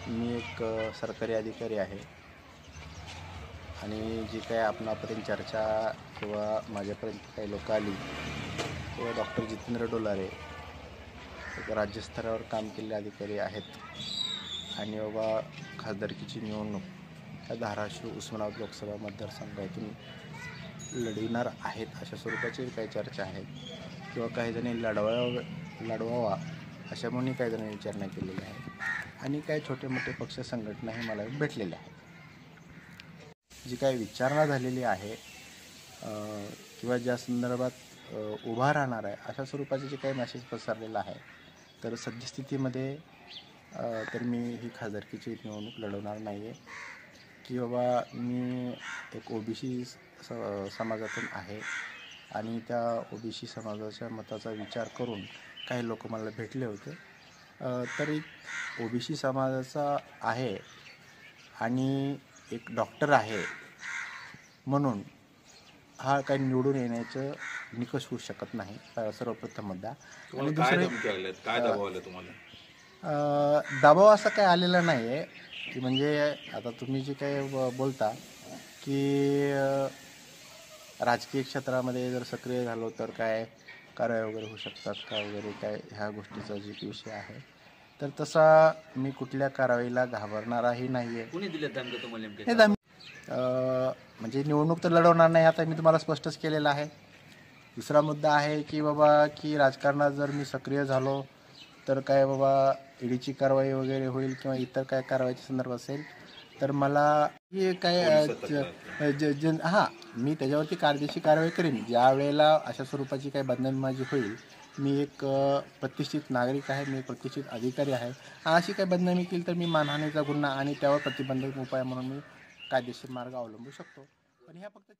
मी एक सरकारी अधिकारी आहे आणि जी काही आपणापर्यंत चर्चा किंवा माझ्यापर्यंत काही लोक आली किंवा डॉक्टर जितेंद्र डोलारे एक राज्यस्तरावर काम केलेले अधिकारी आहेत आणि बाबा खासदारकीची निवडणूक ह्या धाराशिव उस्मानाबाद लोकसभा मतदारसंघातून लढविणार आहेत अशा स्वरूपाची काही चर्चा आहेत किंवा काही जणी लढवावा अशा म्हणून काही जणांनी विचारणा केलेल्या आहे आणि काही छोटे मोठे पक्ष संघटनाही मला भेटलेल्या आहेत। जी काही विचारणा झालेली आहे किंवा ज्या संदर्भात उभा राहणार आहे अशा स्वरूपाचे जे काही मेसेज पसरलेला आहे तर सद्यस्थितीमध्ये तर मी ही खासदारकीची निवडणूक लढवणार नाही आहे की बाबा मी एक ओबीसी समाजातून आहे आणि त्या ओबीसी समाजाच्या मताचा विचार करून काही लोक मला भेटले होते तरी ओबीसी समाजाचा आहे आणि एक डॉक्टर आहे म्हणून हा काही निवडून येण्याचं निकष होऊ शकत नाही सर्वप्रथम मुद्दा। आणि दुसरे काय दबाव आला तुम्हाला? दबाव असा काही आलेला नाही आहे की म्हणजे आता तुम्ही जे काही बोलता की राजकीय क्षेत्रामध्ये जर सक्रिय झालो तर काय कारवाई वगैरे होऊ शकतात का वगैरे काय ह्या गोष्टीचा जे विषय आहे तर तसा मी कुठल्या कारवाईला घाबरणाराही नाही आहे। कोणी दिले धमकी तुम्हाला? म्हणजे निवडणूक तर लढवणार नाही आता मी तुम्हाला स्पष्टच केलेलं आहे। दुसरा मुद्दा आहे की बाबा की राजकारणात जर मी सक्रिय झालो तर काय बाबा ईडीची कारवाई वगैरे होईल किंवा इतर काय कारवाईच्या संदर्भ असेल तर मला हे काय हां मी त्याच्यावरती कायदेशीर कारवाई करेन ज्या वेळेला अशा स्वरूपाची काही बदनामी माझी होईल। मी एक प्रतिष्ठित नागरिक आहे, मी एक प्रतिष्ठित अधिकारी आहे, अशी काही बदनामी केली तर मी मानहानीचा गुन्हा आणि त्यावर प्रतिबंधक उपाय म्हणून मी कायदेशीर मार्ग अवलंबू शकतो। पण ह्या फक्त